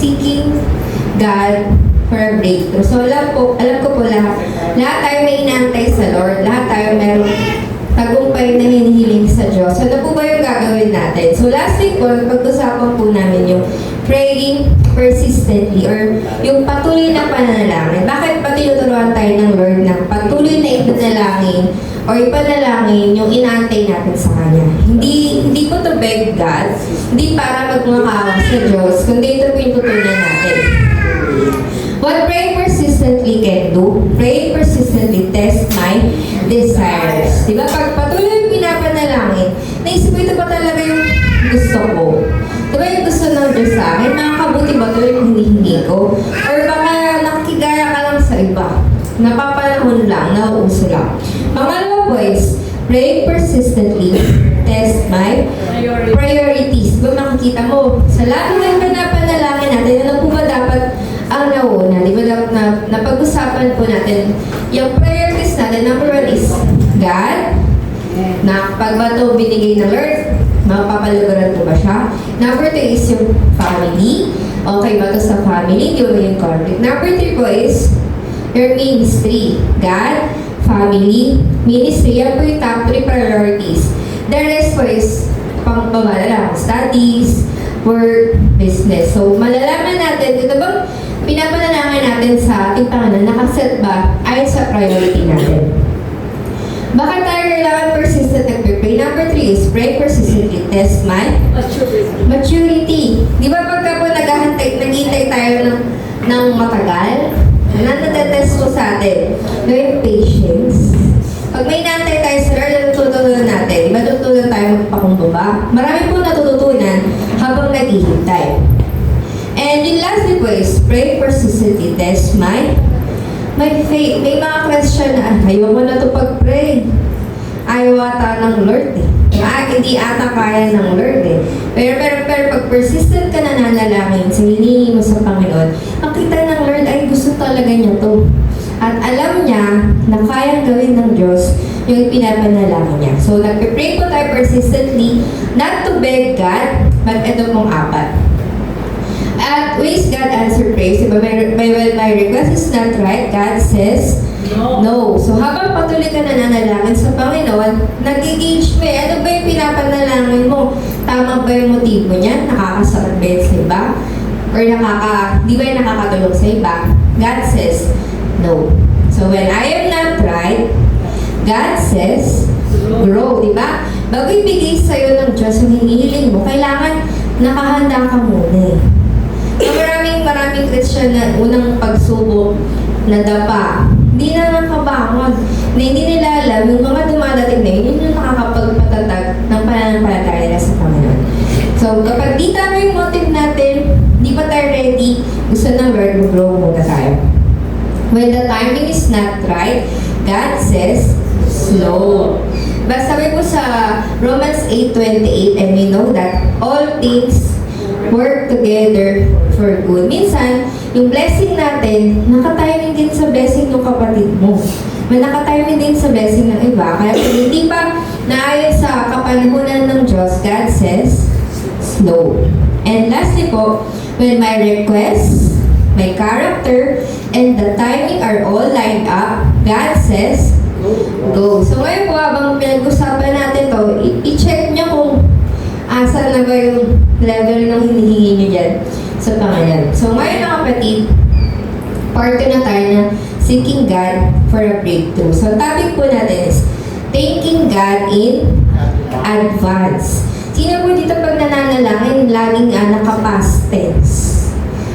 seeking God for a breakthrough. So alam ko po lahat tayo may inaantay sa Lord, lahat tayo merong tagumpay na hinihiling sa Diyos. So ano po ba yung gagawin natin? So last week po, pag-usapan po namin yung praying persistently or yung patuloy na pananalangin. Bakit pa tinuturuan tayo ng Lord ng patuloy na ipanalangin or ipanalangin yung inaantay natin sa Kanya? Hindi po to beg God, hindi para magmakawa sa Diyos, kundi ito po yung tutunan natin. What praying persistently can do, praying persistently test my desires. Diba? Pag patuloy yung pinapanalangin, naisip ko ito pa talaga yung gusto ko. Diba yung gusto ng Diyos sa akin? Nakakabuti ba ito yung hinihingi ko? Or baka nakikigaya ka lang sa iba. Napapanahon lang, nauuso lang. Pangalawa po is, praying persistently test my priorities. Diba makikita mo, sa lahat ng pinapanalangin natin, ano po ba dapat ang nauna? Di ba dapat napag-usapan po natin yung priorities natin? Number one is God, na pag ba ito binigay ng Lord, mapapaluguran ko ba siya? Number two is yung family. Okay ba ito sa family? Di ba yung conflict? Number three po is your ministry. God, family, ministry. Yan po yung top 3 priorities. The rest po is pang-pamala, studies, work, business. So, malalaman natin, ito bang pinapanalangin natin sa ating Panginoon, nakaset ba ayon sa priority natin? Bakit tayo kailangan persistent nag-pray? Number 3 is pray persistently, test my maturity. Di ba pagka po naghihintay tayo ng matagal, natetest po sa atin, yung patience. Pag may nantay tayo sa Lord, natutunan natin. Di ba tutunan tayo magpakumbaba? Marami po natututunan habang naghihintay. And yung last po is, pray persistently, test my faith. May mga question na, ayaw mo na ito pag-pray. Ayaw ata ng Lord eh. Hindi ata kaya ng Lord eh. Pero pag persistent ka na nanalangin, sa hinihingi mo sa Panginoon, ang kita ng Lord ay gusto talaga niya to. At alam niya na kayang gawin ng Diyos yung pinapanalangin niya. So, nagpe-pray po tayo persistently, not to beg God, but ito pong 4. At ways God answer praise. Diba, my request is not right, God says no. So habang patuloy ka na nanalangin sa Panginoon, nag-engage mo eh. Ano ba yung pinapanalangin mo? Tama ba yung motibo niya? Nakakasakit ba yun sa iba? Or di ba yung nakakatulong sa iba? God says no. So when I am not right, God says grow. Diba? Bago ibigay sa'yo ng Diyos yung hinihiling mo, kailangan nakahanda ka muna eh. Maraming Christian na unang pagsubok na dapa, hindi na nakabangon, na hindi nila alam yung mga dumadating na yun yung nakakapagpatatag ng pananampalataya nila sa Panginoon. So, kapag di tama yung motive natin, di pa tayo ready, gusto ng Lord, mag-grow muna tayo. When the timing is not right, God says, slow. Basta sabi po sa Romans 8:28, and we know that all things work together for good. Minsan, yung blessing natin, nakatiming din sa blessing ng kapatid mo. May nakatiming din sa blessing ng iba. Kaya kung hindi pa naayon sa kapanahunan ng Diyos, God says, slow. And lastly po, when my requests, my character, and the timing are all lined up, God says, go. So ngayon po, habang pinag-usapan natin to, i-check nyo kung asa na ba yung level ng hinihingi nyo dyan sa Panginoon. So ngayon mga kapatid, part 2 na tayo na seeking God for a breakthrough. So topic po natin is thanking God in advance. Sino po dito pag nananalangin, laging naka-past tense?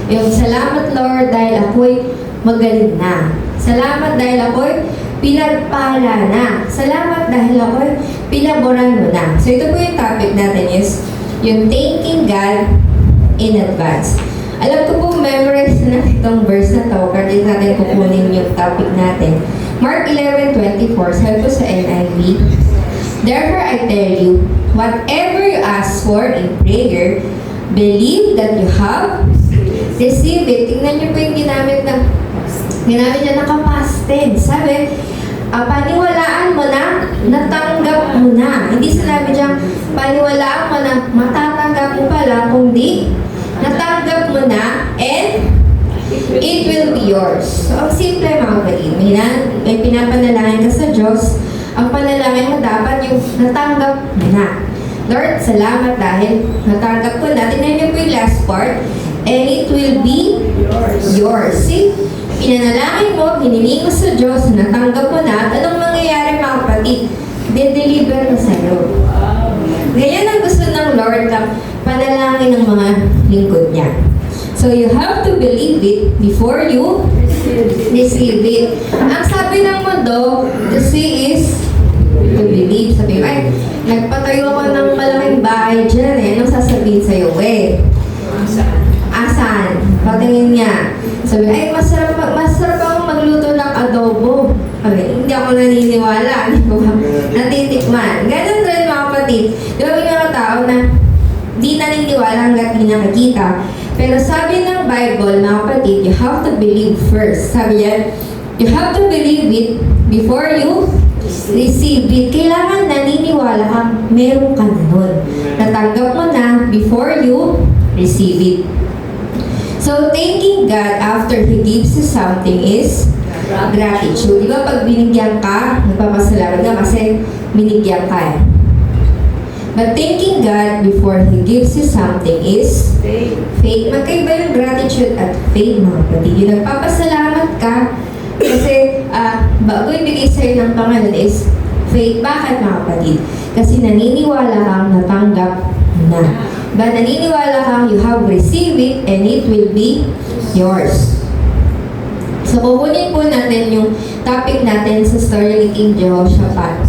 Yung salamat Lord dahil ako'y magaling na. Salamat dahil ako'y pinagpala na. Salamat dahil ako'y pinaboran mo na. So ito po yung topic natin is yung thanking God in advance. Alam ko po, memorize na itong verse na to, kasi natin kukunin yung topic natin. Mark 11:24, sabi po sa NIV, therefore I tell you, whatever you ask for in prayer, believe that you have received it. Tingnan niyo po yung ginamit niya naka-past tense. Sabi, paniwalaan mo na, natanggap mo na. Hindi sinabi diyang, paniwalaan mo na, matatanggap mo pala, kundi natanggap mo na, yours. So, ang simple mga kapatid, may pinapanalangin ka sa Diyos, ang panalangin mo dapat yung natanggap mo na. Lord, salamat dahil natanggap ko na. Tingnan niyo po yung last part, and it will be yours. See? Pinanalangin mo, hiniling mo sa Diyos, natanggap mo na, at anong mangyayari mga kapatid? De-deliver na sa'yo. Ganyan ang gusto ng Lord na panalangin ng mga lingkod niya. So you have to believe it before you receive it. Ang sabi ng mundo, to see is to believe. Sabi mo, ay, nagpatayo ako ng malaking bahay dyan eh. Anong sasabihin sa'yo? Asan? Patingin niya. Sabi, ay, masarap akong magluto ng adobo. Sabi, hindi ako naniniwala. Hindi ko natitikman. Ganun rin mga kapatid. Di ba may mga tao na di naniniwala hanggat di nakikita. Pero sabi ng Bible, mga kapatid, you have to believe first. Sabi yan, you have to believe it before you receive it. Kailangan naniniwala kang meron ka na nun. Natanggap mo na before you receive it. So, thanking God after He gives you something is gratitude. Di ba pag binigyan ka, nagpapasalamat ka kasi binigyan ka eh. But thanking God before He gives you something is faith. Magkaiba yung gratitude at faith, mga kapatid. Yung nagpapasalamat ka kasi bago ibigay sa'yo ng Panginoon is faith. Bakit, mga kapatid? Kasi naniniwala kang natanggap na. But naniniwala kang you have received it and it will be yours. So, kukunin po natin yung topic natin sa story ni King Jehoshaphat.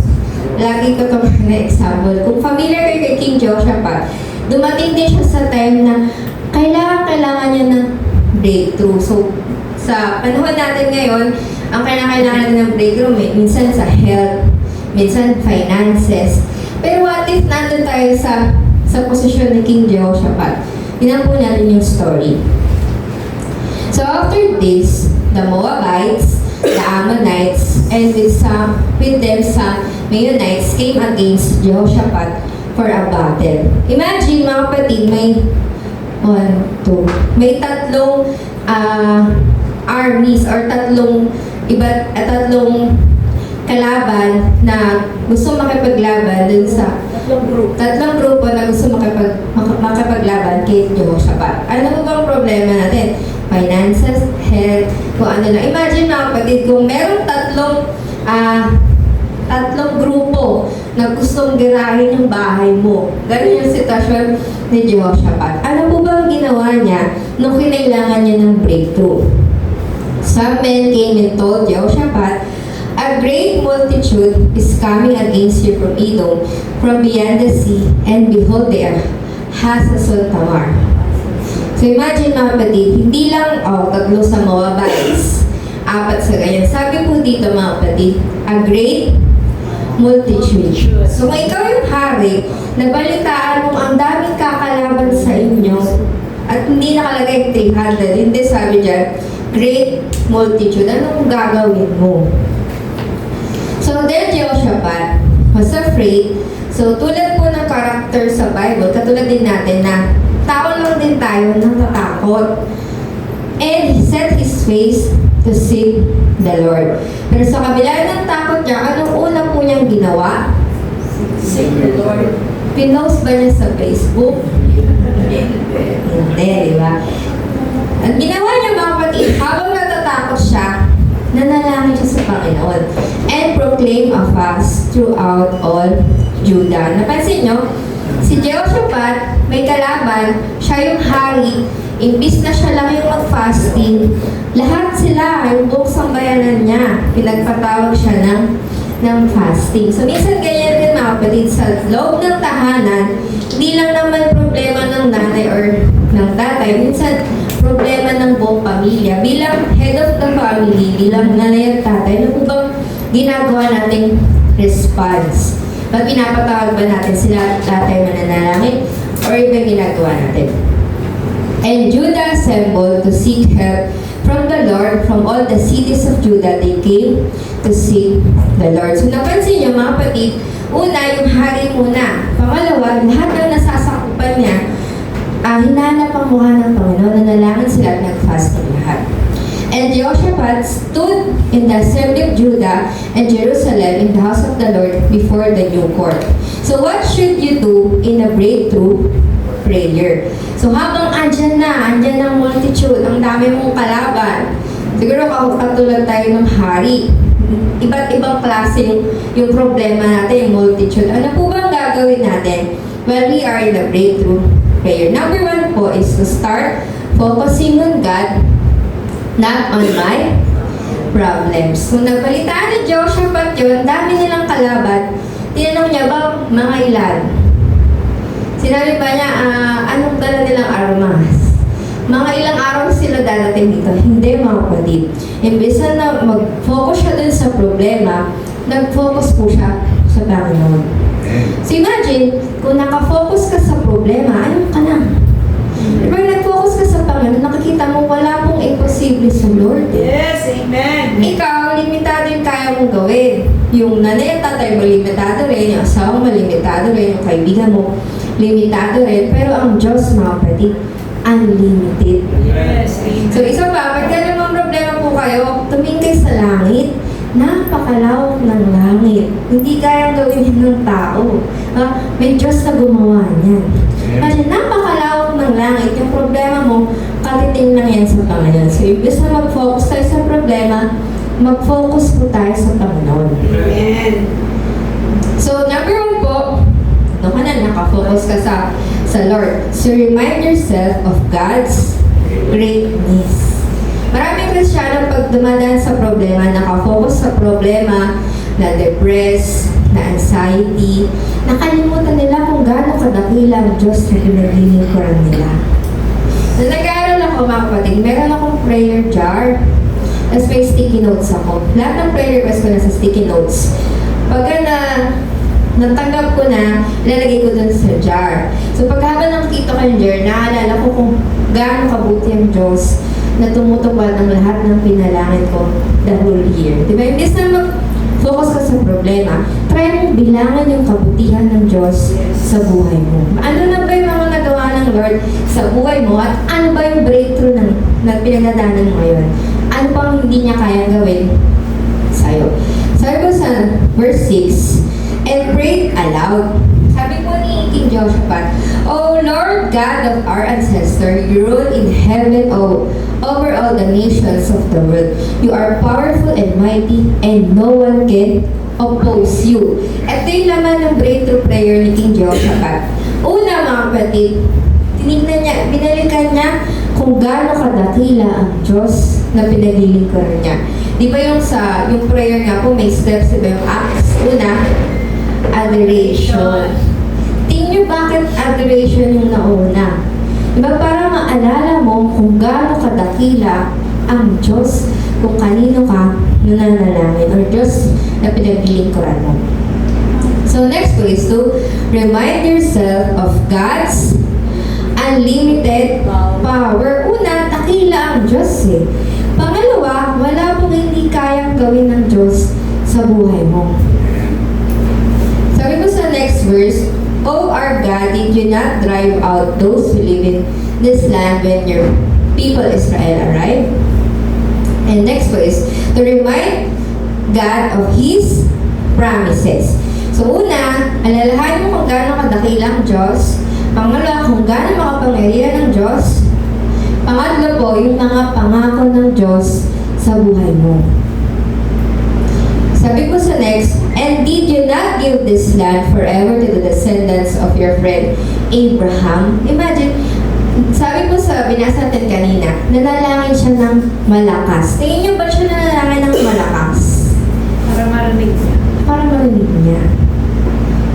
Lagi ko ito na example. Kung familiar kayo kay King Jehoshaphat, dumating din siya sa time na kailangan niya ng breakthrough. So, sa panahon natin ngayon, ang kailangan natin ng breakthrough, minsan sa health, minsan finances. Pero what if nandun tayo sa posisyon ni King Jehoshaphat? Tingnan po natin yung story. So after this, the Moabites, the Ammonites, and with them some Meunites came against Jehoshaphat for a battle. Imagine mga kapatid, may tatlong armies or tatlong kalaban na gusto makipaglaban dun sa tatlong grupo na gusto makipaglaban kay Jehoshaphat. Ano ba ang problema natin? Finances, health, kung ano lang. Imagine mga kapatid, kung merong tatlong grupo na gustong girahin yung bahay mo. Ganun yung sitwasyon ni Jehoshaphat. Ano po ba ang ginawa niya nung kinailangan niya ng breakthrough? Some men came and told Jehoshaphat, "A great multitude is coming against you from Edom, from beyond the sea, and behold, they are Hazazon Tamar." So imagine mga kapatid, hindi lang tatlo sa Moabites, 4 sa ganyan. Sabi po dito mga kapatid, a great multitude. So kung ikaw yung hari, nabalitaan mo ang daming kakalaban sa inyo, at hindi nakalagay 300, hindi sabi dyan, great multitude. Anong gagawin mo? So then Jehoshaphat was afraid. So tulad po ng character sa Bible, katulad din natin na tao lang din tayo nang natatakot. And he set his face to seek the Lord. Pero sa kabila ng takot niya, anong una po niyang ginawa? Seek the Lord. Pinost ba niya sa Facebook? Hindi, di ba? Ang ginawa niya mga kapatid, habang natatakot siya, nanalangin siya sa Panginoon and proclaim a fast throughout all Judah. Napansin nyo, si Jehoshaphat may kalaban, siya yung hari, imbis na siya lang yung mag-fasting, lahat sila, yung buong sambayanan niya, pinagpatawag siya ng fasting. So minsan ganyan din mga kapatid, sa loob ng tahanan, hindi lang naman problema ng nanay or ng tatay, minsan problema ng buong pamilya. Bilang head of the family, bilang nanay at tatay, ano po bang ginagawa nating response? Ba't pinapatawag ba natin sila tatay mananalangin? Or iba ginagawa natin? And Judah assembled to seek help from the Lord. From all the cities of Judah, they came to seek the Lord. So napansin niyo mga kapatid, una, yung hari muna. Pangalawa, lahat ng nasasakupan niya, hinanap ang mukha ng Panginoon, nanalangin sila at nag-fasting lahat. And And Jehoshaphat stood in the assembly of Judah and Jerusalem in the house of the Lord before the new court. So what should you do in a breakthrough prayer? So habang andyan ang multitude, ang dami mong kalaban, siguro katulad tayo ng hari, iba't ibang klase yung problema natin, yung multitude. Ano po ba ang gagawin natin? Well, we are in a breakthrough prayer. Number 1 po is to start focusing on God, not on my problems. Kung nagbalitaan ni Jehoshaphat yun, dami nilang kalaban, tinanong niya ba, mga ilan? Sinabi ba niya, anong dala nilang armas? Mga ilang araw sila darating dito. Hindi, mga kapatid. Imbes na mag-focus siya dun sa problema, nag-focus po siya sa Panginoon. So imagine, kung nakafocus ka sa problema, ayun ka na. Diba, nag-focus ka sa Panginoon, nakikita mo wala pong imposible sa Lord. Yes, amen. Ikaw, limitado yung kaya mong gawin. Yung nanay at tatay mo, limitado rin. Yung asawa mo, limitado rin. Yung kaibigan mo, limitado rin. Pero ang Diyos, mga kapatid, unlimited. Yes, amen. So isa pa, pag ganun problema po kayo, tumingin kayo sa langit. Napakalawak ng langit. Hindi kayang gawin yan ng tao. May Diyos na gumawa niyan. Kasi napakalawak ng langit. Yung problema mo, katiting lang yan sa Panginoon. So, ibig na mag-focus tayo sa problema, mag-focus po tayo sa Panginoon. Amen. So, number 1 po, nakafocus ka sa Lord. So, remind yourself of God's greatness. Maraming Kristiyano pag dumadaan sa problema, nakafocus sa problema, na-depress, na-anxiety, nakalimutan nila kung gaano kadakila ang Diyos na pinaglilingkuran nila. Nung nag-aaral ako, mga kapatid, meron akong prayer jar, tapos may sticky notes ako. Lahat ng prayer request ko nasa sticky notes. Pagka natanggap ko na, ilalagay ko dun sa jar. So pagkaba nakikita ko yung jar, naalala ko kung gaano kabuti ang Diyos na tumutupad ng lahat ng pinalangin ko the whole year. Diba? Imbis na mag-focus ka sa problema, try mong bilangan yung kabutihan ng Diyos sa buhay mo. Ano na ba yung mga nagawa ng Lord sa buhay mo at ano ba yung breakthrough na pinagdadaanan mo ngayon? Ano pa ang hindi niya kayang gawin sa'yo? Sabi ko sa verse 6, and pray aloud. Sabi po ni King Jehoshaphat, O Lord God of our ancestor, you rule in heaven over all the nations of the world. You are powerful and mighty, and no one can oppose you. Ito yung laman ng breakthrough prayer ni King Jehoshaphat. Una, mga kapatid, tinignan niya, binalikan niya kung gaano kadakila ang Diyos na pinaglilingkuran niya. Di ba yung prayer nga po, may steps, di ba yung acts? Una, adoration. Tingnan niyo bakit adoration yung nauna. Diba para maalala mo kung gaano kadakila ang Diyos kung kanino ka nananalangin or Diyos na pinaglilingkuran mo. So next po is to remind yourself of God's unlimited power. Una, dakila ang Diyos eh. Pangalawa, wala pong hindi kayang gawin ng Diyos sa buhay mo. Sabi ko sa next verse, O our God, did you not drive out those who live in this land when your people Israel arrived? And next verse, to remind God of His promises. So una, alalahanin mo kung gaano kadakila ang Diyos. Pangalawa, kung gaano makapangyarihan ng Diyos. Pangatlo po, yung mga pangako ng Diyos sa buhay mo. Sabi ko sa next, and did you not give this land forever to the descendants of your friend Abraham? Imagine, sabi ko sa binasa natin kanina, nanalangin siya ng malakas. Tingin niyo ba siya nanalangin ng malakas? Para marinig niya. Para marinig niya.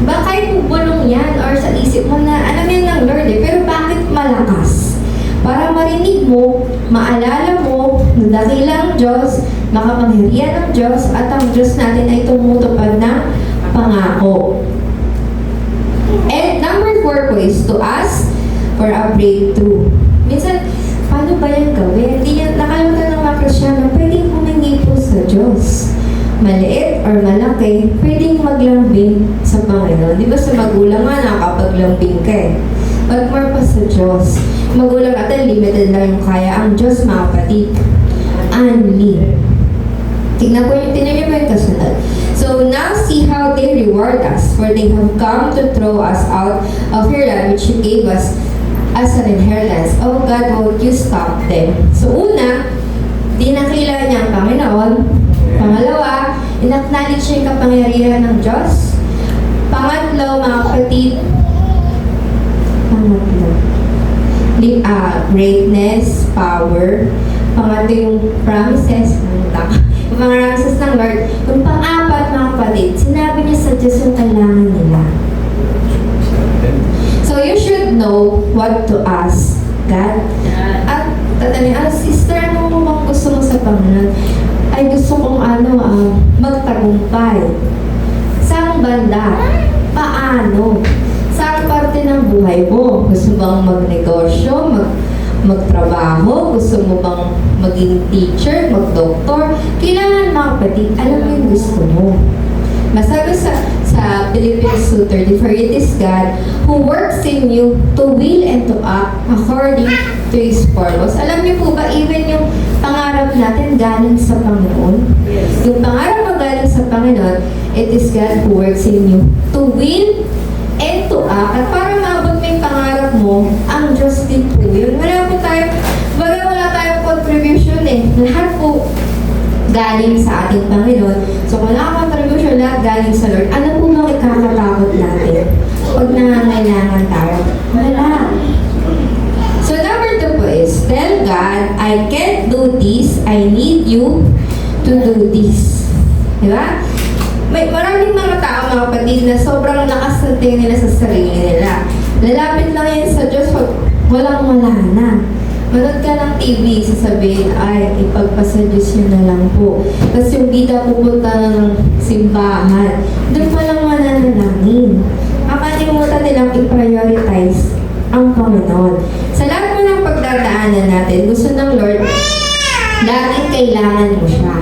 Ba kahit bulong yan or sa isip mo na alam yan ng Lord eh, pero bakit malakas? Para marinig mo, maalala mo, na dakila ang Diyos, makapangyarihan ng Diyos, at ang Diyos natin ay tumutupad ng pangako. And number 4 po is to ask for a breakthrough. Minsan, paano ba yan gawin? Hindi niya nakalimutan ng mga Kristyano, pwedeng humingi po sa Diyos. Maliit or malaki, pwedeng maglambing sa Panginoon. Di ba sa magulang nga, nakapaglambing ka eh. But more pa sa Diyos. Magulang natin, limited lang yung kaya. Ang Diyos, mga kapatid, unli. Tingnan niyo po yung kasunod. So now see how they reward us, for they have come to throw us out of your land which you gave us as an inheritance. Oh God, won't you stop them? So una, dinakila niya ang Panginoon. Pangalawa, inacknowledge niya yung kapangyarihan ng Diyos. Pangatlo, mga kapatid, greatness, power. Pangatlo yung promises, yung mga promises ng Lord. Yung pang-apat, mga kapatid, sinabi niya sa Diyos yung kailangan nila. So you should know what to ask God. At tatanungin, sister, ano mo bang gusto mo sa Panginoon? Ay, gusto kong magtagumpay. Saan banda? Paano? Saan parte ng buhay mo? Gusto bang magnegosyo? Magtrabaho? Gusto mo bang maging teacher? Magdoktor? Kailangan, mga kapatid, alam mo yung gusto mo. Masabi sa Philippians 2:30, for it is God who works in you to will and to act according to His purpose. Alam niyo po ba, even yung pangarap natin galing sa Panginoon? Yung pangarap mo galing sa Panginoon, it is God who works in you to will and to act. At para maabot mo yung pangarap mo, ang Diyos din po yun. Wala tayong contribution eh. Lahat po galing sa ating Panginoon. So, kung wala contribution, lahat galing sa Lord. Ano po bang ikakatakot natin pag nangangailangan tayo? Wala. So, number 2 po is, tell God, I can't do this. I need you to do this. Diba? May maraming mga tao, mga kapatid, na sobrang lakas na tingin nila sa sarili nila. Lalapit lang yan sa Diyos, walang-wala na. Manood ka ng TV, sasabihin, ay, ipagpasa Diyos yun na lang po. Tapos yung bida pupunta na ng simbahan, doon pa lang mananalangin. Makalimutan nilang i-prioritize ang Panginoon. Sa lahat mo ng pagdadaanan natin, gusto ng Lord, laging kailangan mo siya.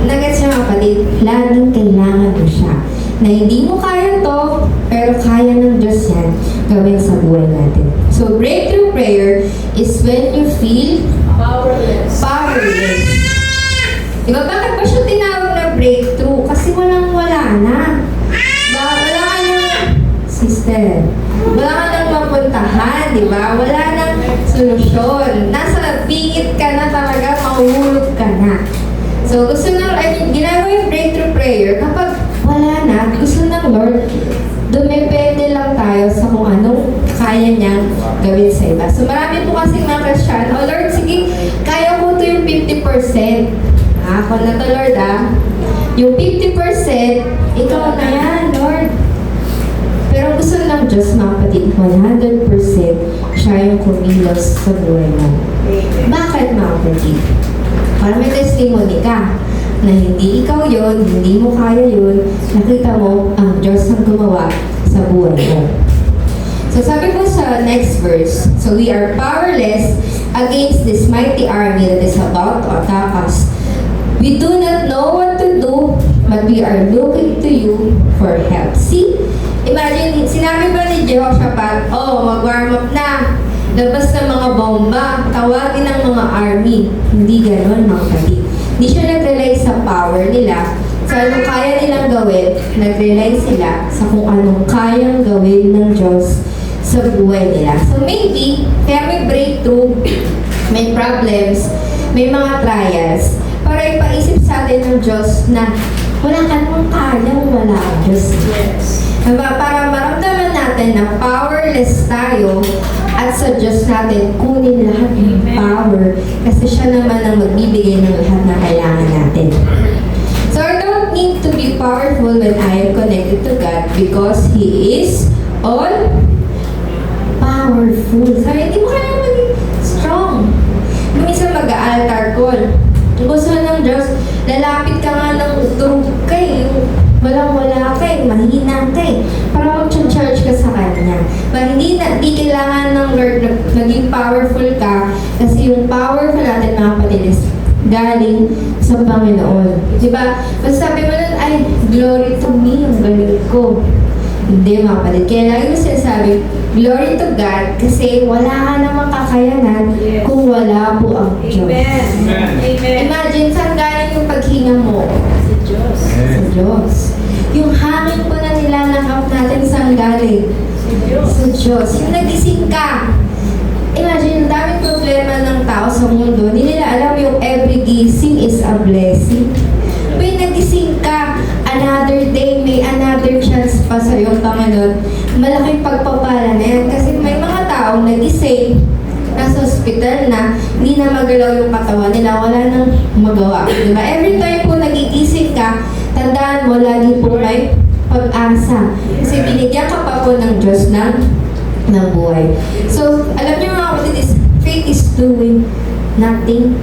Nagets siya, kapatid, laging kailangan mo siya. Na hindi mo kaya to, pero kaya ng Diyos yan gawin sa buhay natin. So, breakthrough prayer is when you feel Powerless. Diba, bakit ba siya tinawag na breakthrough? Kasi wala na. Wala ka nang, sister, wala ka nang mapuntahan, diba? Wala nang solusyon. Nasa bingit ka na talaga, mahuhulog ka na. So, gusto ng, ginagawa yung breakthrough prayer kapag wala na, gusto ng Lord, dumepende lang tayo sa kung anong kaya niyang gawin sa iba. So, marami po kasing mga Christian, oh Lord, sige, kaya ko to yung 50%. Ako na to, Lord, Yung 50%, ikaw na yan, Lord. Pero gusto ng Diyos, mga kapatid, 100% siya yung kumilos sa buhay mo. Bakit, mga kapatid? Para may testimony ka na hindi ikaw yon, hindi mo kaya yun, nakita mo ang Diyos ang gumawa sa buhay mo. So sabi po sa next verse, so we are powerless against this mighty army that is about to attack us. We do not know what to do, but we are looking to you for help. See? Imagine, sinabi ba ni Jehoshaphat, mag-warm up na. Labas ng mga bomba, tawagin ng mga army. Hindi gano'n, mga kapatid. Hindi siya nag-rely sa power nila. Sa anong kaya nilang gawin, nag-rely sila sa kung anong kayang gawin ng Diyos sa buhay nila. So maybe, kaya may breakthrough, may problems, may mga trials, para ipaisip sa atin ng Diyos na wala ka namang kayang wala ang Diyos. Yes. Diba? Para maramdaman natin na powerless tayo at sa Diyos natin kunin lahat ng power kasi siya naman ang magbibigay ng lahat na kailangan natin. So I don't need to be powerful when I am connected to God because He is all powerful. So hindi mo kailangan maging strong. Minsan mag-altar call. Gusto ng Diyos, lalapit ka nga ng durog kay, walang-wala kay, mahina kay, para mag-charge ka sa Kanya. Pero hindi kailangan ng Lord na naging powerful ka kasi yung powerful natin mga kapatid galing sa Panginoon. Diba? Mas sabi mo nun, ay, glory to me, ang galing ko. Hindi mga kapatid. Kaya lagi mo sinasabi, glory to God kasi wala ka namang kakayanan Yes. kung wala po ang Diyos. Amen. Amen. Imagine, saan galing yung paghinga mo? Sa Diyos. Sa Diyos. Yung hangin po na nilalakap natin, saan galing? Sa Diyos. Sa Diyos. Yung nagising ka. Imagine, ang daming problema ng tao sa mundo. Hindi nila alam yung every gising is a blessing. May nagising ka, another day, may another chance pa sa iyong Panginoon. Malaking pagpapala na yan. Kasi may mga taong nagising, nasa hospital na, hindi na magalaw yung katawan nila, wala nang magawa. Diba? Every time po nagigising ka, tandaan mo, lagi po may pag-asa. Kasi binigyan ka pa po ng Diyos ng buhay. So, alam niyo mga kapatid, faith is doing nothing.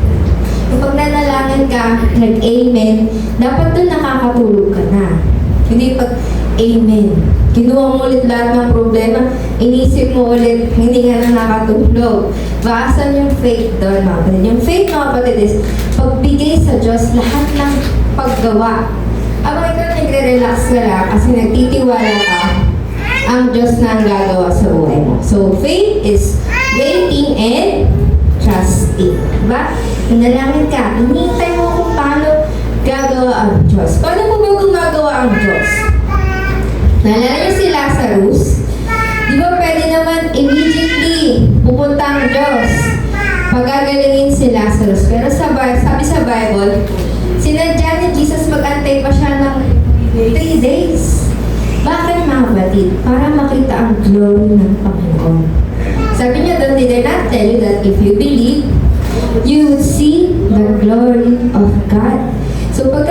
Kung pag nanalangin ka, nag-amen, dapat doon nakakatulog ka na. Hindi pag amen. Kinuha mo ulit lahat ng problema, inisip mo ulit, hindi ka na nakatulog. Bakasan yung faith doon, mga kapatid. Yung faith, mga kapatid, is pagbigay sa Diyos lahat ng paggawa. Abang ikaw nagre-relax ka lang kasi nagtitiwala ka, ang Diyos na ang gagawa sa buhay mo. So, faith is waiting and trusting. Diba? Nanalangin ka, hinihintay mo kung paano gagawa ang Diyos. Paano mo ba gumagawa ang Diyos? Naalala niyo si Lazarus? Di ba pwede naman immediately pupunta ang Diyos? Pagagalingin si Lazarus. Pero sabi sa Bible, sinadya ni Jesus mag-antay pa siya ng 3 days. Bakit mga kapatid? Para makita ang glory ng Panginoon. Sabi niya doon, did I not tell you that if you believe, you would see the glory of God? So pag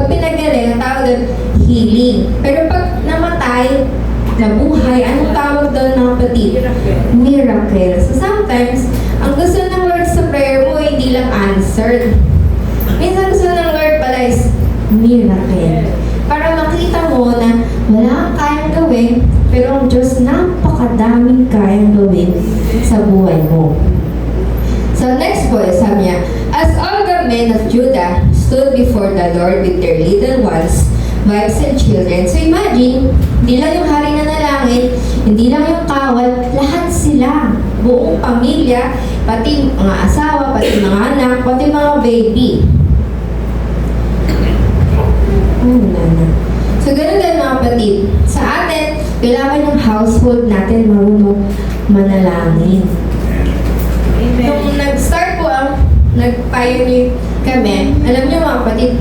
pinagaling, ang tawag doon, healing. Pero pag namatay, nabuhay, anong tawag doon mga kapatid? Miracle. So sometimes, ang gusto ng Lord sa prayer mo, hindi lang answered. Minsan gusto ng Lord pala is miracle. Para makita mo na wala kang kayang gawin, pero ang Diyos napakadaming kayang gawin sa buhay mo. So next po, sabi niya, as all the men of Judah stood before the Lord with their little ones, wives and children. So imagine, hindi lang yung hari na nalangin, hindi lang yung kawal, lahat sila, buong pamilya, pati mga asawa, pati mga anak, pati mga baby. So, ganun din mga kapatid. Sa atin, kailangan yung household natin marunong manalangin. Amen. Nung nag-start po nag-pioneer kami, alam niyo mga kapatid,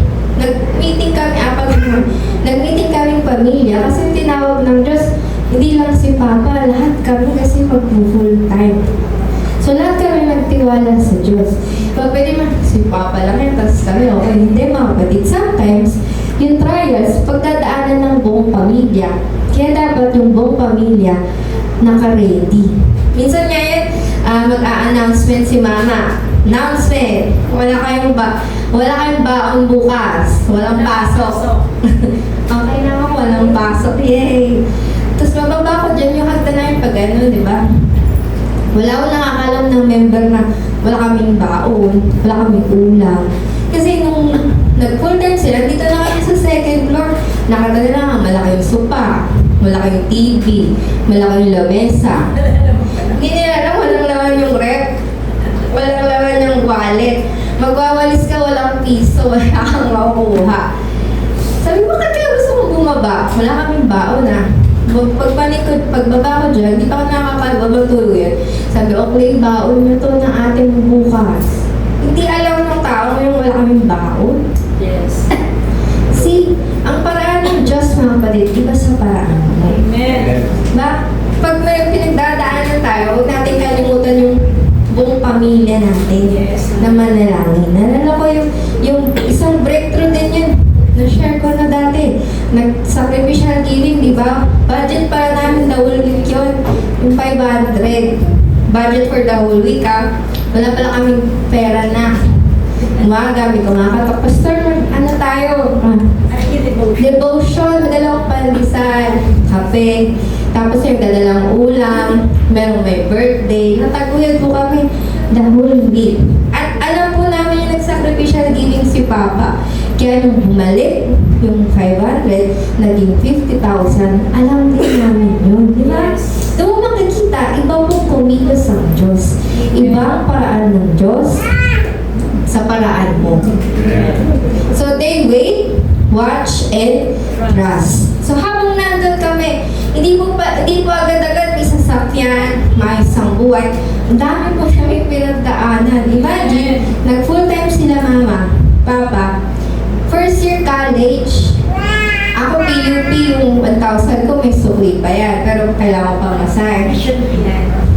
nag-meeting kaming pamilya kasi tinawag ng Diyos, hindi lang si Papa, lahat kami kasi mag-full time. So, lahat kami nagtiwala sa Diyos. Pag pwede si Papa lang yan, tapos kami, okay, hindi mga kapatid. Sometimes, yung trials, pagdadaanan ng buong pamilya. Kaya dapat yung buong pamilya naka-ready. Minsan nga yan, mag-a-announcement si Mama. Announcement! Wala kayong baon bukas. Walang pasok. Okay naman, walang pasok. Yay! Tapos mababa ko dyan yung hagda namin pag ano, di ba? Wala akong nakakalam ng member na wala kaming baon, wala kaming ulam. Kasi nung nag-full time sila, dito na kami sa second floor. Nakatala lang, malaki yung sopa, malaki yung TV, malaki yung lamesa. Hindi nila alam, walang laman yung rep, walang laman yung wallet. Magwawalis ka, walang piso, wala kang makukuha. Sabi ko, bakit kaya gusto mong bumaba? Wala kaming baon pagbaba ko dyan, hindi pa ako nakakababang tuluyan. Sabi, okay, baon nyo to ng ating bukas. Hindi alam ng tao yung wala kaming baon. Yes. See, ang paraan ng Diyos mga kapatid, iba sa paraan mo. Amen. Ba? Pag may pinagdadaanan tayo, huwag natin kalimutan yung buong pamilya natin Yes. na manalangin. Nalala ko yung isang breakthrough din yun. Na-share ko na dati. Nag-sacrificial giving, di ba? Budget para namin the whole week yun. Yung 500. Budget for the whole week, ah. Wala pala kaming pera na. Umaga, may kumakatok. Pastor, ano tayo? Devotion, madalawang pandesal, kape, tapos yung dadalang ulam, merong may birthday, nataguyod po kami the whole week. At alam po namin yung nag-sacrificial giving si si Papa. Kaya nung bumalik, yung 500, naging 50,000, alam din namin yun, di ba? Doon mo makikita, iba pong kumilos ang Diyos. Ibang paraan ng Diyos sa paraan mo. So they wait, watch, and trust. So habang nandun kami, hindi po agad-agad may sasakyan, may isang buhay. Ang dami po kami pinagdaanan. Imagine, nag-full-time sila mama, papa, first year college. Ako PUP, yung 1,000 ko may sukli pa yan, pero kailangan pa masahe.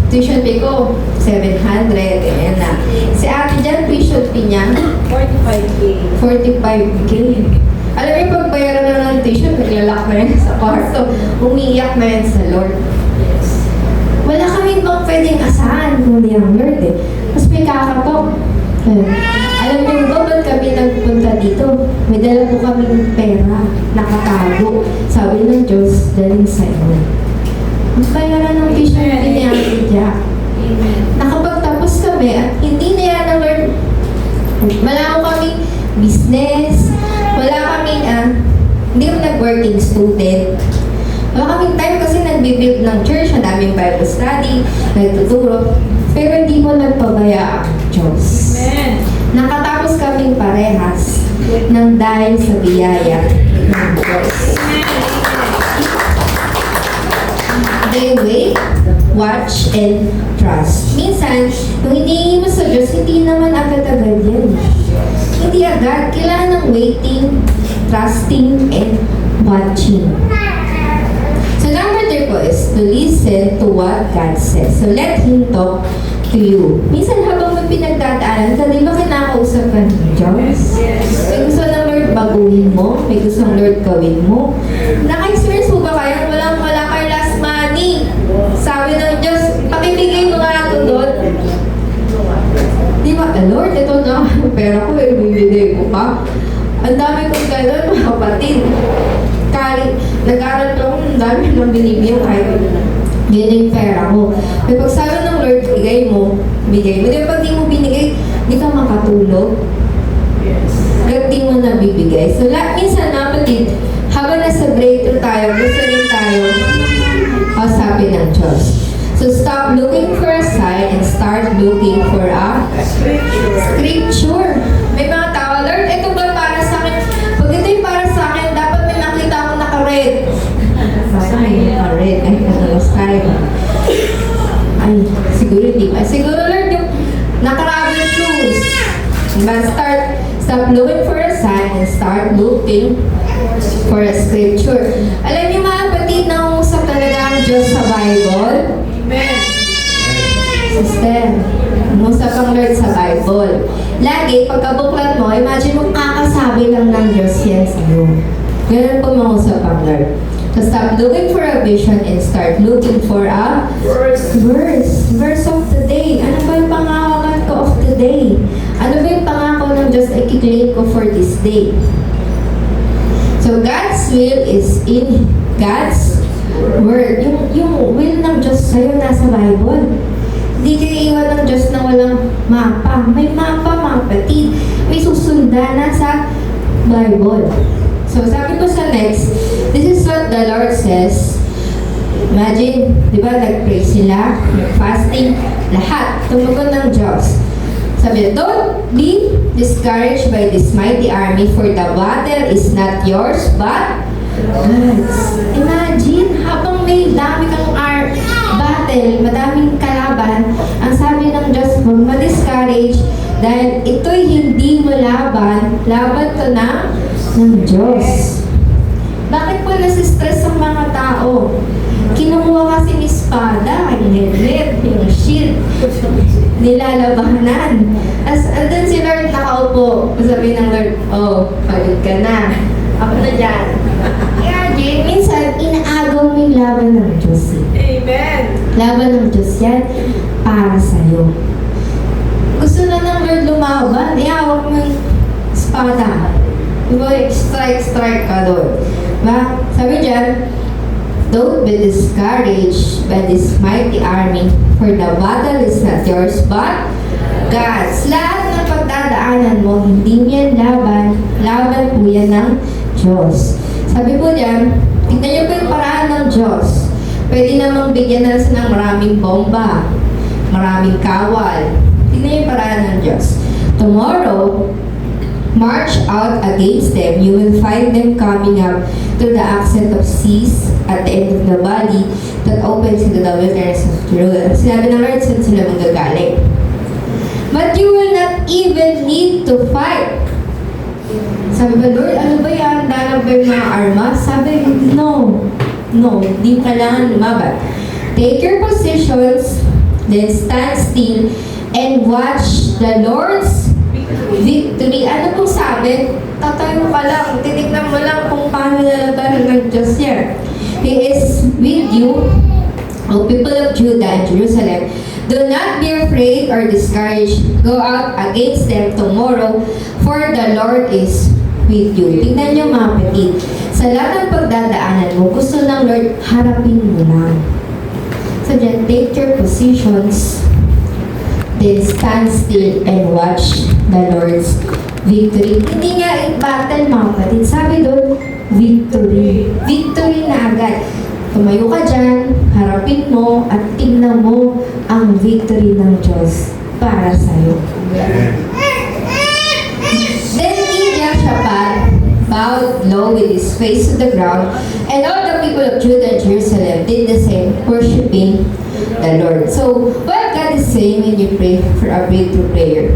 Tuition fee ko, 700, ganyan na. Si ate dyan, tuition fee niya, 45K. 45K. Alam niyo, pag bayaran na ng tuition, naglalak na yan sa kwarto. Umiiyak na yan sa Lord. Wala kami bang pwedeng asahan kundi ang Lord eh. Mas may kakatok. Alam niyo ba, ba't kami nagpunta dito? May dala po kaming pera, nakatago. Sabi ng Diyos, daling sa iyo. Ang bayaran ng tuition fee ni Ate Jack. Amen. Nakapagtapos kami at hindi na yan ang Lord. Wala ko kaming business, wala kaming, hindi ko nag-working student. Wala kaming time kasi nag-build ng church, ang daming Bible study, nagtuturo. Pero hindi mo nagpabaya ang Diyos. Amen. Nakatapos kaming parehas ng dahil sa biyaya ng Diyos. They wait, watch, and trust. Minsan, kung hinihingi mo sa Diyos, hindi naman agad-agad yan. Hindi agad. Kailangan ng waiting, trusting, and watching. So number 3 po is to listen to what God says. So let Him talk to you. Minsan habang may pinagdadaanan ka, di ba kinakausap ka ng Diyos? May gusto ng Lord baguhin mo, may gusto ng Lord gawin mo. Naka-experience mo ba kayo? Wala kayo last money. Sabi ng Diyos, pakibigay mo nga ito doon. Di ba, Lord, ito na, pera ko, ibibigay ko pa. Ang dami kong gano'n, mga kapatid. Nag-aral ko, ang dami nang binibigyan kahit yun yung pera ko. May pagsabi ng Lord, bigay mo. Di ba, pag di mo binigay, di ka makatulog. Hanggang di mo nabibigay. So, minsan, kapatid, habang nasa breakthrough tayo, gusto rin tayo kausapin ng Diyos. So, stop looking for a sign and start looking for a scripture. May mga tao, Lord, ito ba para sa akin? Pag ito yung para sa akin, dapat may nakita akong naka-red. Parang may naka-red. Ay, naka-sky. Ay, siguro di ba? Siguro, Lord, yung naka-rubber shoes. Diba? Stop looking for a sign and start looking for a scripture. Alam niyo mga kapatid, naungusap talaga ang Diyos sa Bible. Amen. Sister, naungusap ang Lord sa Bible. Lagi, pagkabuklat mo, imagine mo kakasabi lang ng Diyos yan sa'yo. Ganun po mausap ang Lord. So stop looking for a vision and start looking for a verse of the day. Ano ba yung pangawakan ko of the day? Ano ba yung pangako ng Diyos ay kiklaim ko for this day? So God's will is in God's word. Yung will ng Diyos sa'yo nasa Bible. Hindi kayo iwan ng Diyos na walang mapa. May mapa, mga kapatid. May susundan na sa Bible. So sabi ko sa next, this is what the Lord says. Imagine, di ba, nag-pray sila, fasting, lahat, tumugon ng Diyos. Sabi, don't be discouraged by this mighty army, for the battle is not yours, but God's. Imagine, habang may dami kang battle, madaming kalaban, ang sabi ng Diyos, huwag ma-discourage, dahil ito'y hindi mo laban to ng Diyos. Bakit po nasistress ang mga tao? Kinukuha kasi ni espada, yung helmet, yung shield, nilalabanan. As andun si Lord nakaupo, sabi ng Lord, oh, pagod ka na. Ako na dyan. Kaya, Jane, minsan, inaagaw mo yung laban ng Diyos. Amen. Laban ng Diyos yan para sa'yo. Gusto na ng Lord lumaban, ihawak mo yung espada. Diba, strike ka doon. Diba? Sabi dyan, don't be discouraged by this mighty army, for the battle is not yours, but God's. Lahat ng pagdadaanan pinagdadaanan mo, hindi yan laban. Laban po yan ng Diyos. Sabi po diyan, tignan niyo po yung paraan ng Diyos. Pwede namang bigyan na ng maraming bomba, maraming kawal. Tignan niyo yung paraan ng Diyos. Tomorrow, march out against them. You will find them coming up to the accent of seas at the end of the valley that opens into the wilderness of Jerusalem. Sinabi ng Lord, saan sila manggagaling? But you will not even need to fight. Sabi ba, Lord, ano ba yan? Dalang ba yung mga armas? Sabi, no. No, di kailangan lumaban. Take your positions, then stand still, and watch the Lord's victory. Ano pong sabi? Tatayo ka lang, titignan mo lang kung paano nalabanan ng Diyos yan. He is with you, O people of Judah and Jerusalem. Do not be afraid or discouraged. Go out against them tomorrow, for the Lord is with you. Tingnan niyo mga kapatid. Sa lahat ng pagdadaanan mo, gusto ng Lord, harapin mo lang. So then, take your positions, then stand still and watch the Lord's victory. Hindi nga battle mga kapatid. Sabi doon, victory. Victory na agad. Tumayo ka dyan, harapin mo, at tingnan mo ang victory ng Diyos para sa'yo. Then King Jehoshaphat bowed low with his face to the ground, and all the people of Judah and Jerusalem did the same, worshiping the Lord. So, what God is saying when you pray for a breakthrough prayer?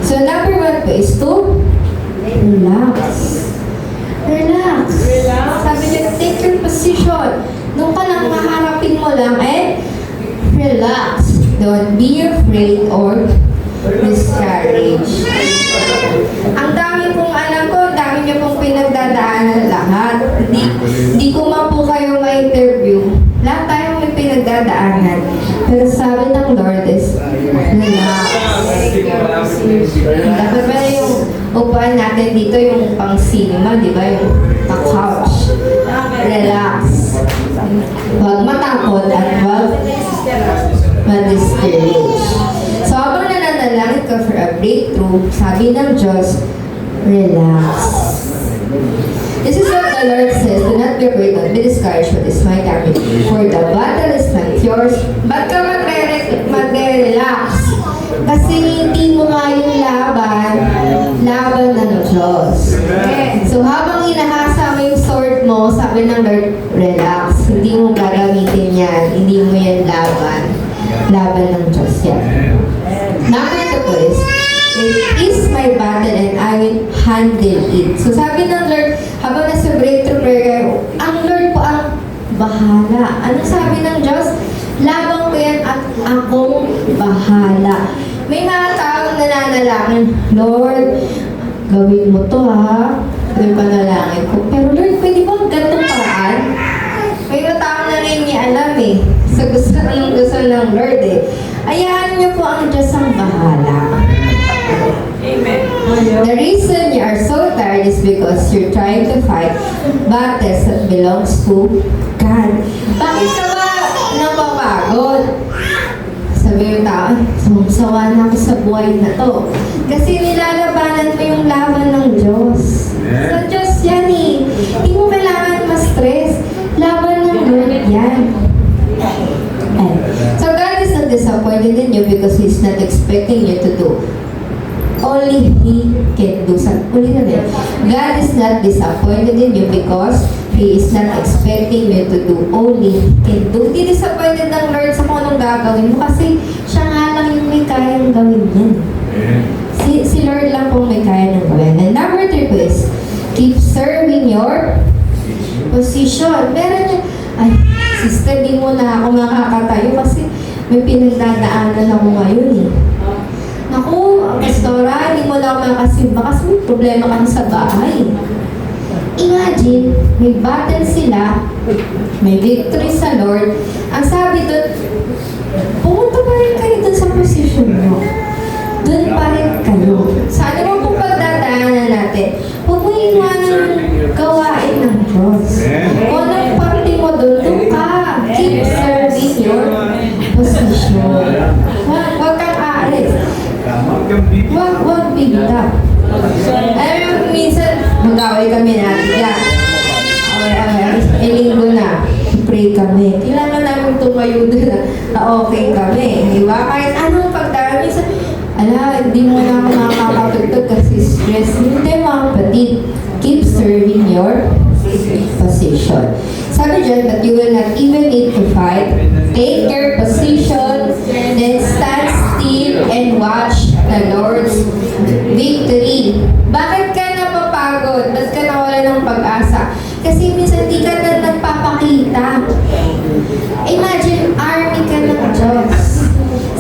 So, number one po is to relax. Relax. Sabi niya, take your position. Nung ka lang maharapin mo lang, relax. Don't be afraid or discouraged. Ang dami pong alam ko, ang dami niyo pong pinagdadaanan lahat. Hindi ko man po kayo ma-interview. Lahat tayo may pinagdadaanan. Pero sabi ng Lord is, relax. Dapat ba yung upuan natin dito yung pang cinema, di ba? Yung couch. Relax. Huwag matakot at huwag ma-discourage. So, habang nananalangin ka for a breakthrough, sabi ng Diyos, relax. This is what the Lord says, do not be afraid, don't be discouraged with this my coming, for the battle is not yours. Ba't ka magre-relax? Kasi hindi mo nga yung laban ng Diyos. So habang inahasa mo yung sword mo, sabi ng Lord, relax. Hindi mo gagamitin yan. Hindi mo yan laban ng Diyos yan. Number two po is, it is my battle and I will handle it. So sabi ng Lord, habang nasa breakthrough prayer, ang Lord po ang bahala. Ano sabi ng Diyos? Labang ko yan at akong bahala. May mga taong nananalangin, Lord, gawin mo to ha. Yung panalangin ko. Pero Lord, pwede ba ganitong paraan? May mga taong nangingialam sa gusto ng Lord Ayahan niyo po ang Diyos ang bahala. Amen. The reason you are so tired is because you're trying to fight battles that belongs to God. Bakit ka ba napapagod? Sabi yung tao, sumusawa na ako sa buhay na to. Kasi nilalabanan mo yung laban ng Diyos. Sa Diyos yan Hindi mo kailangan ma-stress. Laban ng Lord yan. So God is not disappointed in you because He's not expecting you to do. Only He can do something. God is not disappointed in you because He is not expecting you to do. Only He can do. Hindi disappointed ng Lord sa kung anong gagawin mo kasi siya nga lang yung may kayang gawin yan. Si Lord lang po may kaya ng gawin. And number 3 po is, keep serving your position. Meron niya, sister, di mo na ako makakatayo kasi may pinagdadaanan ako ngayon Naku, pastora, hindi mo na ako makasimba kasi may problema kang sa bahay. Imagine, may battle sila, may victory sa Lord. Ang sabi doon, pumunta pa rin kayo doon sa position mo. Doon pa rin kayo. Sa ano mo kung pagdadaanan natin, huwag mo iwanan yung gawain ng Diyos. Kung anong parte mo doon ka. Keep serving your position. Huwag kang aalis. Wag bigla. Alam mo, minsan, mag-away kami natin yan. Away, linggo na. Pray kami. Kailangan namin tumayo doon na okay kami. Di ba? Kahit anong pagdara, minsan, hindi mo na ako nakakapagtog kasi stress. Hindi mga kapatid, keep serving your position. Sabi dyan that you will not even need to fight. Take your position, then stand still and watch the Lord's victory. Bakit ka napapagod? Ba't ka nawala ng pag-asa? Kasi minsan di ka na nagpapakita. Imagine, army ka ng Diyos.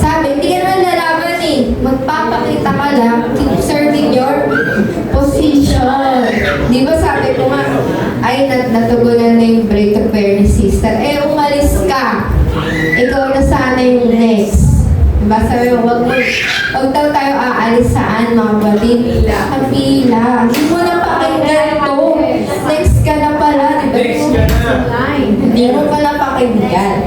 Sabi, hindi ka naman lalaban eh. Magpapakita ka lang. Keep serving your position. Di ba sabi ko nga, ay natugunan na yung break of prayer ni sister. Umalis ka. Ikaw na sana yung next. Diba sabi mo, wag daw tayo aalis saan mga kapatid. Kapila. Hindi mo na pakinggan to. Next ka na pala. Diba? Hindi mo pala pakinggan.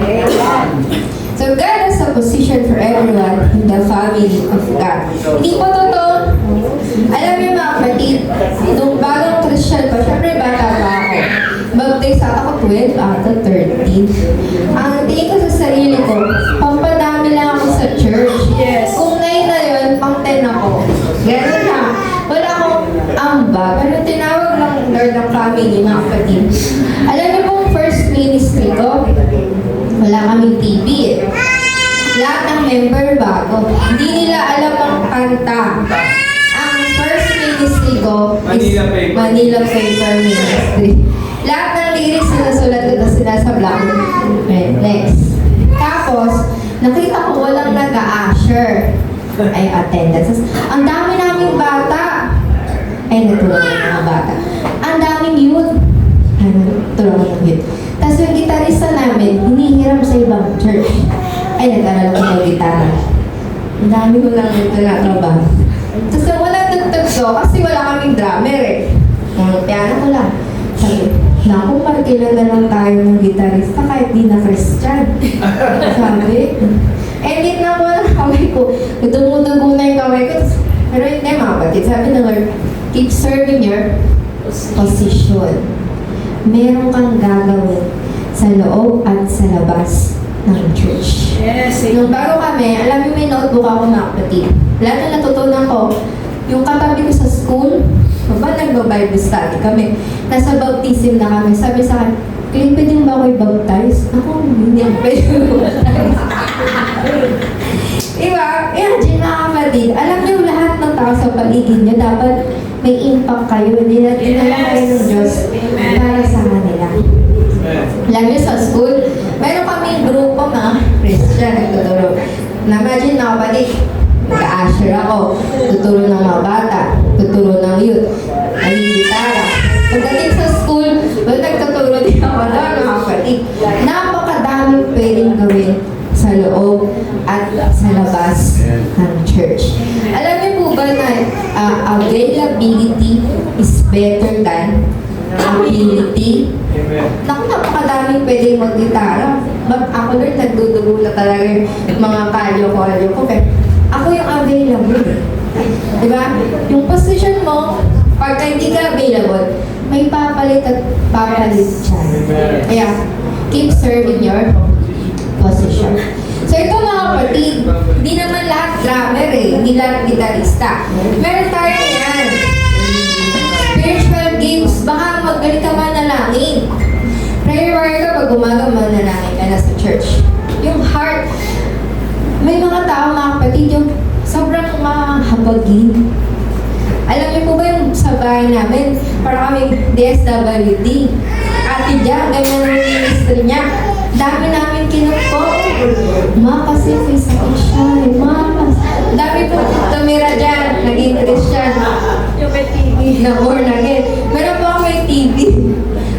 So God has a position for everyone in the family of God. Hindi po totoo. Alam niyo mga kapatid, nung bagong Christian ko, syempre bata pa ako. Baptize ako 12 ata 13. Ang tingin ko sa sarili ko, pampadami lang ako sa church. Yes. Kung 9 na yun, pang 10 ako. Ganun lang. Wala akong amba. Pero tinawag lang Lord ng family, mga kapatid. Alam niyo pong first ministry ko, wala kaming TV eh. Lahat ng member bago. Hindi nila alam ang kanta. Ang first ministry ko is Manila Paper Ministry. Lahat ng lyrics sinusulat ko na sinasa blackboard. Next. Tapos, nakita ko walang nag-a-usher. Ay, attendance. Ang dami naming bata. Ay, natulungan ng mga bata. Ang daming youth. Ay, natulungan ng youth. Tapos yung gitarista namin, hinihiram sa ibang church. Ay, nag-aral ko ng gitara. Ang dami ko lang ito na trabaho. Tapos walang nagtag ko kasi wala kaming drummer eh. Piano ko lang. Sabi, naku, parang na lang tayo ng gitarista kahit di na Christian. Sabi, edit na ko ng kamay ko. Dumudugo na yung kamay ko. Pero hindi mga kapatid. Sabi na Lord, keep serving your position. Meron kang gagawin sa loob at sa labas ng church. Yes. Nung bago kami, alam mo may notebook ako mga kapatid. Lahat na natutunan ko, yung katabi ko sa school, nagba-Bible study kami. Nasa baptism na kami. Sabi sa akin, Kaya pwede mo ba ako i-baptize? Ako, hindi ako pwede i-baptize. Diba? Imagine mga kapatid, alam niyo lahat ng tao sa paligid niyo, dapat may impact kayo. Hindi na kayo ng Diyos para sa kanila. Alam niyo sa school, meron kaming grupo mga Christian nagtuturo. Na-imagine mga kapatid, mag-a-usher ako, tuturo ng mga bata, tuturo ng youth, nagigitara. Pagdating sa school, nagtuturo din ako na mga kapatid. Napakadaming pwedeng gawin sa loob at sa labas ng church. Alam niyo po ba na availability is better than ability? Naku, napakadaming pwedeng mag-gitara. Ako rin nagdudugo na talaga yung mga kalyo-kalyo ko. Pero ako yung available. Diba? Yung position mo, pagka hindi ka available, may papalit at papalit siya. Kaya, keep serving your position. So ito mga kapatid, hindi naman lahat drummer eh, hindi lahat gitarista. Meron tayo yan. Spiritual gifts, baka magaling ka manalangin. Prayer warrior ka, pag umaga manalangin ka na sa church. Yung heart, may mga tao mga kapatid, yung sobrang mahabagin. Alam niyo po ba yung sa bahay namin, para kami DSWD. Ate Dia, ganyan ang ministry niya. Dami namin kinupo. Ma, kasi may sakit siya. Dami po tumira dyan, naging Christian. Yung may TV. Na born again. Meron po ako may TV.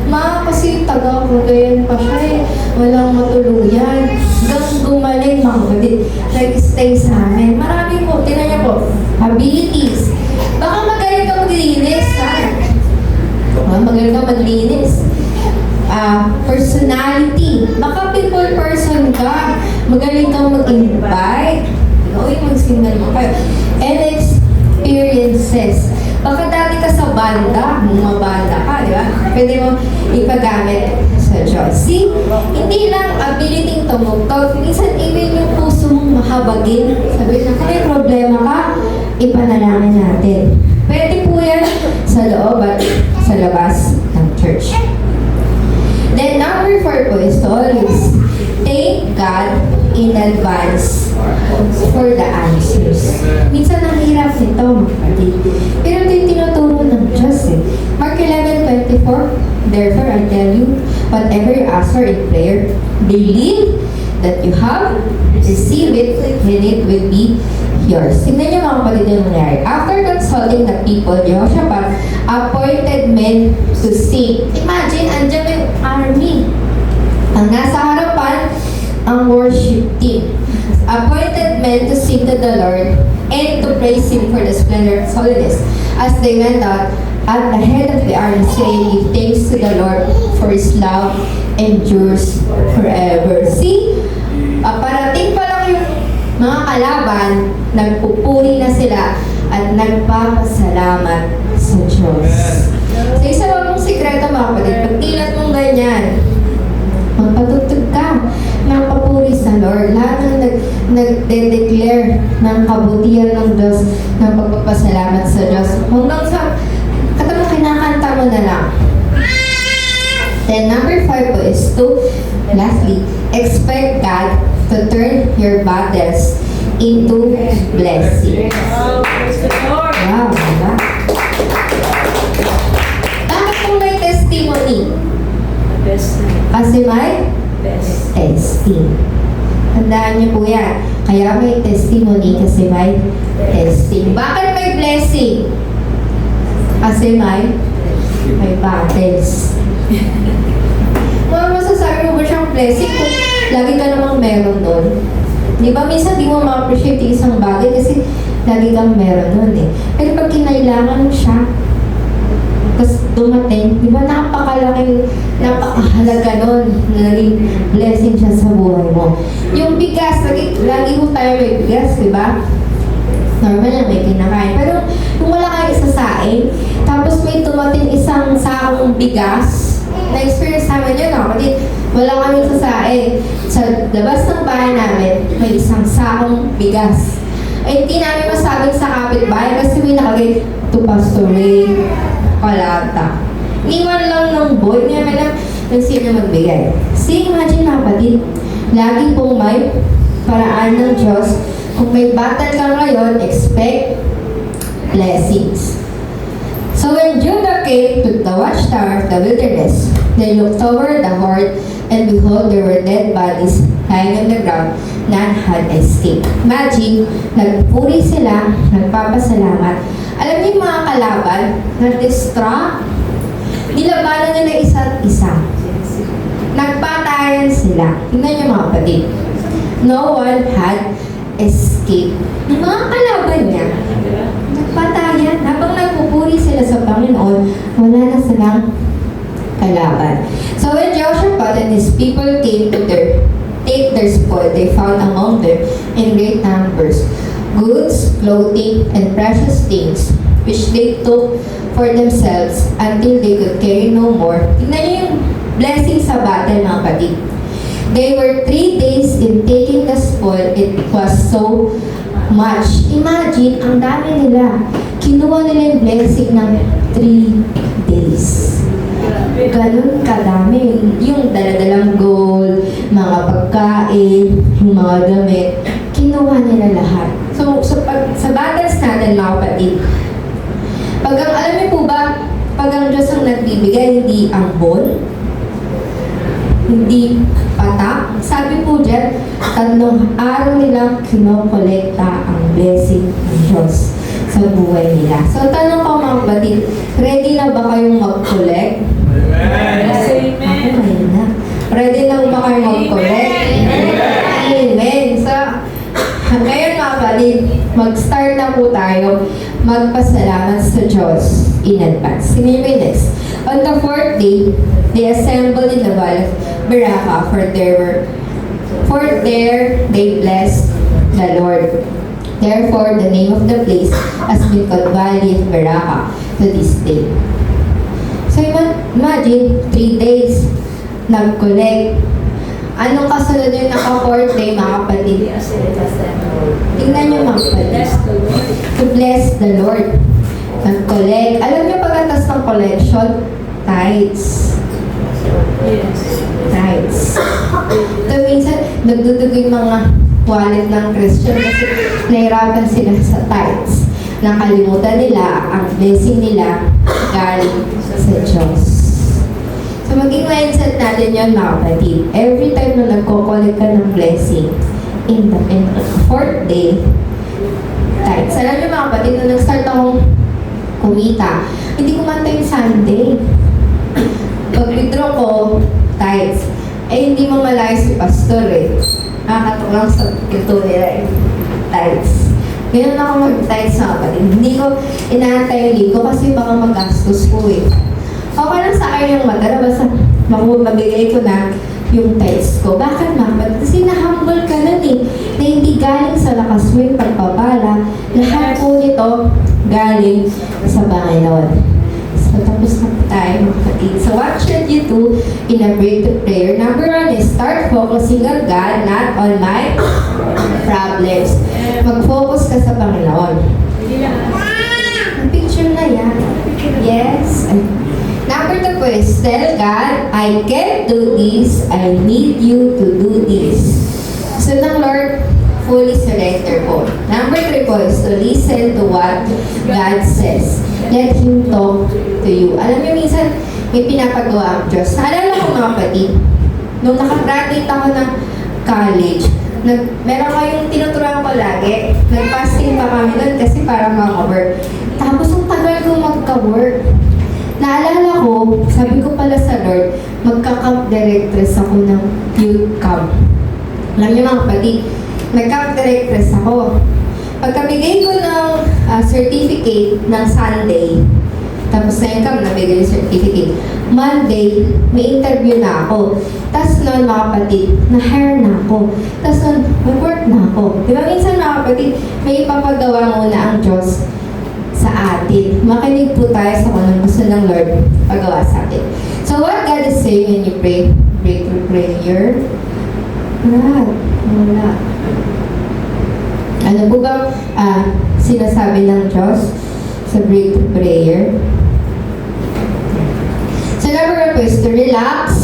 Ma, kasi taga-Cagayan pa siya eh. Walang matuluyan. Hanggang gumaling, mga kapatid. Nag-stay sa amin. Marami po, tinan niyo po, abilities. Baka magaling ka maglinis, ha? Magaling ka maglinis. Personality. Baka people person ka. Magaling kang mag-invite. Uy, mag-sing na naman kayo. And experiences. Baka dati ka sa banda, bumabanda ka, di ba? Pwede mo ipagamit sa Diyos. See, hindi lang ability tumugtog, minsan even yung puso mong mahabagin. Sabi na, kung may problema ka, ipanalangin natin. Pwede po yan sa loob at sa labas ng church. Then number 4 po is to always thank God in advance for the answers. Minsan ang hirap nito, mga kapatid. Pero ito yung tinuturo ng Diyos eh. Mark 11:24, therefore I tell you, whatever you ask for in prayer, believe that you have received it and it will be yours. Tingnan niyo mga kapatid yung nangyari. After consulting the people, Jehoshaphat appointed men to sing. Imagine, andyan yung army. Ang nasa harapan, ang worship team. Appointed men to sing to the Lord and to praise Him for the splendor of His holiness. As they went out, at the head of the army saying, give thanks to the Lord for His love endures forever. See, parating pa lang yung mga kalaban, nagpupuri na sila at nagpapasalamat sa Diyos. So, isa lang mong sikreto mga kapatid, pag tilat mong ganyan, magpatugtog ka, magpapuri sa Lord. Lahat ng nagde-declare ng kabutihan ng Diyos, ng pagpapasalamat sa Diyos. Hanggang sa katama kinakanta mo na lang. Then number 5 po is to, lastly, expect God to turn your battles into blessing. Oh, praise the Lord. Wow, diba? Bakit kung may testimony? Best. Kasi may Best. testing. Tandaan niyo po yan. Kaya may testimony kasi may testing. Bakit may blessing? Kasi may battles. Masasabi mo ba siyang blessing kung lagi ka namang meron nun? Di ba minsan di mo ma-appreciate yung isang bagay kasi lagi kang meron nun eh. Pero pag kinailangan mo siya, tapos dumating, di ba napakahalaga nun na naging blessing siya sa buhay mo. Yung bigas, lagi ko tayo may bigas, di ba? Normal na may kinakain. Pero kung wala kayo isasain, tapos may tumating isang sakong bigas, na-experience namin yun, no? Kasi wala kami sasain. Sa labas ng bahay namin, may isang sakong bigas. Eh, hindi namin masabing sa kapitbahay kasi may nakalagay to Pastor Ray, Palata. Iniwan lang ng boy, ngayon lang ng sino magbigay. See, imagine mga kapatid, lagi pong may paraan ng Diyos. Kung may battle ka ngayon, expect blessings. So when Judah came to the watchtower of the wilderness, they looked toward the horde, and behold, there were dead bodies lying on the ground. None had escaped. Imagine, nagpuri sila, nagpapasalamat. Alam niyo yung mga kalaban, na-distract, nilabanan nila isa't isa. Nagpatayan sila. Tingnan niyo mga kapatid. No one had escaped. Yung mga kalaban niya, nagpatayan. Habang nagpupuri sila sa Panginoon, wala na silang kalaban. So when Jehoshaphat and his people came to take their spoil, they found among them in great numbers goods, clothing, and precious things, which they took for themselves until they could carry no more. Tingnan niyo yung blessing sa battle, mga kapatid. They were 3 days in taking the spoil. It was so much. Imagine, ang dami nila. Kinuha nila yung blessing ng 3 days. Ganun kadami. Yung daladalang gold, mga pagkain, yung mga damit, kinuha nila lahat. So sa battles natin, mga kapatid, alam niyo po ba, pag ang Diyos ang nagbibigay, hindi ang ball, hindi patak. Sabi po dyan, 3 araw nilang kinokolekta ang blessing ng Diyos sa buhay nila. So tanong ko mga kapatid, ready na ba kayong mag-collect? Yes, amen. Ayun na. Ready na ba kayong mag-collect? Amen. So, ngayon mga kapatid, mag-start na po tayo magpasalamat sa Diyos in advance. Sige nyo next. On the 4th day, they assembled in the valley of Beraka, for there they blessed the Lord. Therefore, the name of the place has been called Valley of Beraka to this day. So imagine, 3 days, nag-collect. Anong kasunod yung naka-4th day, mga kapatid? Tingnan nyo, mga kapatid. Bless the Lord. To bless the Lord. Nag-collect. Alam nyo pagkatas ng collection? Tithes. Yes. Tithes. So minsan, nagdudugo yung mga wallet ng Christian kasi nahirapan sila sa tithes. Nakalimutan nila ang blessing nila galing sa Diyos. So maging mindset natin yun, mga kapatid. Every time na nagko-collect ka ng blessing, in the 4th day, tithes. Alam niyo, mga kapatid, nung nag-start akong kumita, hindi kumanta yung Sunday. Pag-withdraw ko, tithes. Eh, hindi mo malayo si pastor eh. Nakakatok lang sa ito nila eh. Tithes. Ganyan ako mag-tithes, mga kapatid. Hindi ko inaantay yung linggo kasi baka magastos ko eh. Okay lang sa akin yung matara, basta mabigay ko na yung tithes ko. Bakit, mga kapatid? Kasi na-humble ka nun eh. Na hindi galing sa lakas mo yung pagpapala. Lahat po nito galing sa Panginoon. So, tapos na po tayo, mga kapatid. So, what should you do in a breakthrough prayer? Number 1 is start focusing on God, not on my problems. Mag-focus ka sa Panginoon. Ang picture na yan. Yes. Number 2 po is tell God, I can't do this. I need you to do this. So, ng Lord, fully surrender po. Number 3 po is to listen to what God says. Let Him talk to you. Alam niyo, minsan may pinapagawa ang Diyos. Naalala ko, mga kapatid, nung nakagraduate ako ng college, meron kayong tinuturuan ko lagi. Nag-fasting pa kami doon kasi para maka-work. Tapos ang tagal ko magka-work. Naalala ko, sabi ko pala sa Lord, magka-camp directress ako ng youth camp. Alam niyo, mga kapatid, nag-camp directress ako. Pagkabigay ko ng certificate ng Sunday, tapos na yung camp, nabigay yung certificate. Monday, may interview na ako. Tapos noon, mga kapatid, na-hire na ako. Tapos noon, mag-work na ako. Di ba minsan, mga kapatid, may ipapagawa muna ang Diyos sa atin. Makinig po tayo sa kung anong gusto ng Lord pagawa sa atin. So what God is saying when you pray, breakthrough prayer? Wala. Ano po bang sinasabi ng Diyos sa breakthrough prayer? So number 1 is to relax.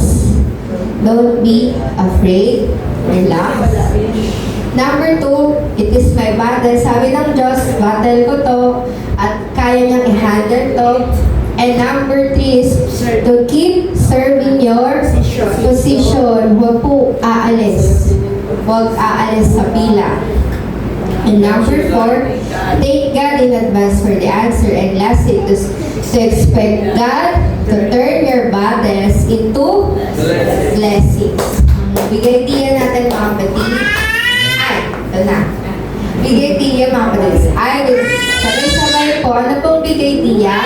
Don't be afraid. Relax. Number 2, it is my battle. Sabi ng Diyos, battle ko to at kaya niyang i-handle to. And number 3 is to keep serving your position. Huwag po aalis. Huwag aalis sa pila. And number 4, thank God in advance for the answer. And lastly, to expect God to turn your battles into blessings. Bigay diyan natin, mga kapatid. Ito na. Bigay diya, mga kapatid. Sabay-sabay po. Ano pong bigay diya?